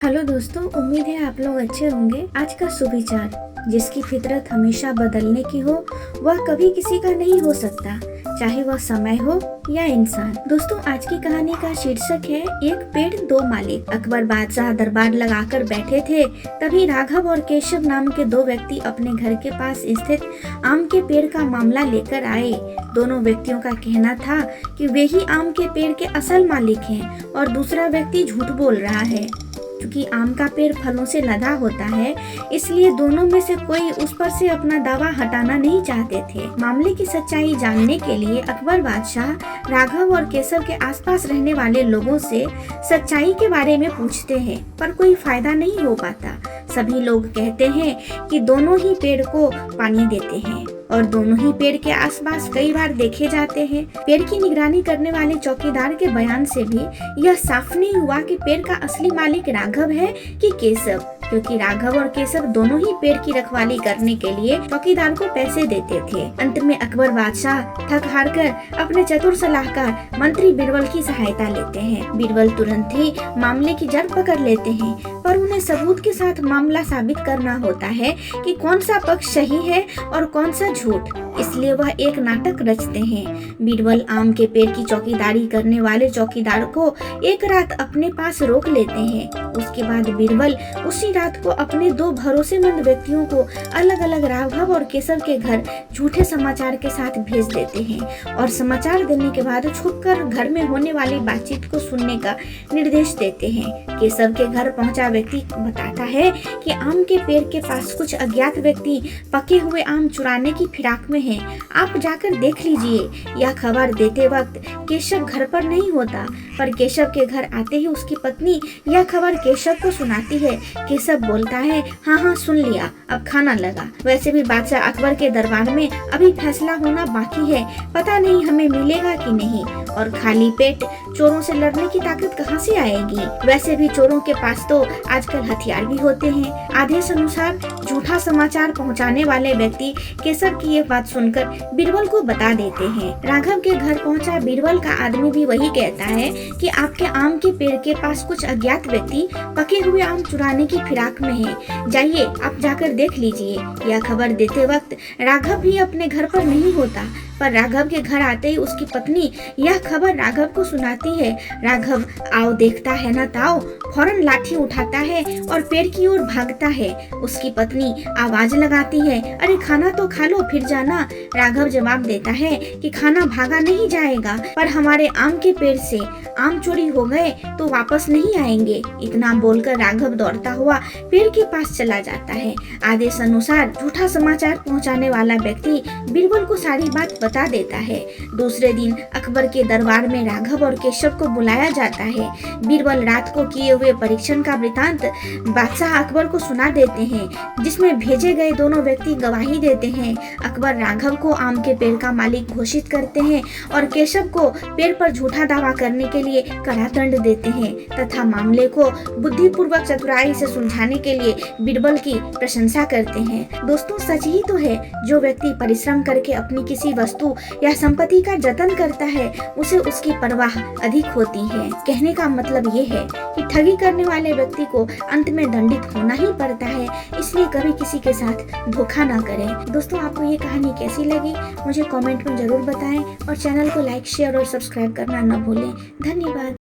Hello दोस्तों, उम्मीद है आप लोग अच्छे होंगे। आज का सुविचार, जिसकी फितरत हमेशा बदलने की हो वह कभी किसी का नहीं हो सकता, चाहे वह समय हो या इंसान। दोस्तों, आज की कहानी का शीर्षक है एक पेड़ दो मालिक। अकबर बादशाह दरबार लगाकर बैठे थे, तभी राघव और केशव नाम के दो व्यक्ति अपने घर के पास स्थित आम के पेड़ का मामला लेकर आए। दोनों व्यक्तियों का कहना था कि वे ही आम के पेड़ के असल मालिक हैं और दूसरा व्यक्ति झूठ बोल रहा है। क्योंकि आम का पेड़ फलों से लदा होता है, इसलिए दोनों में से कोई उस पर से अपना दावा हटाना नहीं चाहते थे। मामले की सच्चाई जानने के लिए अकबर बादशाह राघव और केशव के आसपास रहने वाले लोगों से सच्चाई के बारे में पूछते हैं, पर कोई फायदा नहीं हो पाता। सभी लोग कहते हैं कि दोनों ही पेड़ को पानी देते हैं और दोनों ही पेड़ के आसपास कई बार देखे जाते हैं। पेड़ की निगरानी करने वाले चौकीदार के बयान से भी यह साफ नहीं हुआ कि पेड़ का असली मालिक राघव है कि केशव, क्योंकि राघव और केशव दोनों ही पेड़ की रखवाली करने के लिए चौकीदार को पैसे देते थे। अंत में अकबर बादशाह थक हार कर अपने चतुर सलाहकार मंत्री बीरबल की सहायता लेते हैं। बीरबल तुरंत ही मामले की जड़ पकड़ लेते हैं, पर उन्हें सबूत के साथ मामला साबित करना होता है कि कौन सा पक्ष सही है और कौन सा झूठ। इसलिए वह एक नाटक रचते हैं। बीरबल आम के पेड़ की चौकीदारी करने वाले चौकीदार को एक रात अपने पास रोक लेते हैं। उसके बाद बीरबल उसी रात को अपने दो भरोसेमंद व्यक्तियों को अलग अलग राघव और केशव के घर झूठे समाचार के साथ भेज देते हैं और समाचार देने के बाद छुपकर घर में होने वाली बातचीत को सुनने का निर्देश देते हैं। केशव के घर पहुंचा व्यक्ति बताता है कि आम के पेड़ के पास कुछ अज्ञात व्यक्ति पके हुए आम चुराने की फिराक में हैं। आप जाकर देख लीजिए। यह खबर देते वक्त केशव घर पर नहीं होता, पर केशव के घर आते ही उसकी पत्नी यह खबर केशव को सुनाती है। केशव बोलता है, हाँ सुन लिया, अब खाना लगा। वैसे भी बादशाह अकबर के दरबार में अभी फैसला होना बाकी है, पता नहीं हमें मिलेगा कि नहीं, और खाली पेट चोरों से लड़ने की ताकत कहाँ से आएगी। वैसे भी चोरों के पास तो आजकल हथियार भी होते हैं। आदेश अनुसार झूठा समाचार पहुँचाने वाले व्यक्ति केशव की ये बात सुनकर बीरबल को बता देते हैं। राघव के घर पहुंचा बीरबल का आदमी भी वही कहता है कि आपके आम के पेड़ के पास कुछ अज्ञात व्यक्ति पके हुए आम चुराने की फिराक में हैं। जाइए, आप जाकर देख लीजिए। यह खबर देते वक्त राघव भी अपने घर पर नहीं होता, पर राघव के घर आते ही उसकी पत्नी यह खबर राघव को सुनाती है। राघव आओ देखता है न ताओ, फौरन लाठी उठाता है और पेड़ की ओर भागता है। उसकी पत्नी आवाज लगाती है, अरे खाना तो खा लो फिर जाना। राघव जवाब देता है कि खाना भागा नहीं जाएगा, पर हमारे आम के पेड़ से आम चोरी हो गए तो वापस नहीं आएंगे। इतना बोलकर राघव दौड़ता हुआ पेड़ के पास चला जाता है। आदेश अनुसार झूठा समाचार पहुंचाने वाला व्यक्ति बीरबल को सारी बात बता देता है। दूसरे दिन अकबर के दरबार में राघव और केशव को बुलाया जाता है। बीरबल रात को किए हुए परीक्षण का वृतांत बादशाह अकबर को सुना देते हैं, जिसमें भेजे गए दोनों व्यक्ति गवाही देते हैं। अकबर राघव को आम के पेड़ का मालिक घोषित करते हैं और केशव को पेड़ पर झूठा दावा करने के लिए कड़ा दंड देते हैं तथा मामले को बुद्धिपूर्वक चतुराई से सुलझाने के लिए बीरबल की प्रशंसा करते हैं। दोस्तों, सच ही तो है, जो व्यक्ति परिश्रम करके अपनी किसी वस्तु या संपत्ति का जतन करता है उसे उसकी परवाह अधिक होती है। कहने का मतलब ये है कि ठगी करने वाले व्यक्ति को अंत में दंडित होना ही पड़ता है, इसलिए कभी किसी के साथ धोखा ना करें। दोस्तों, आपको ये कहानी कैसी लगी मुझे कमेंट में जरूर बताएं और चैनल को लाइक, शेयर और सब्सक्राइब करना न भूलें। धन्यवाद।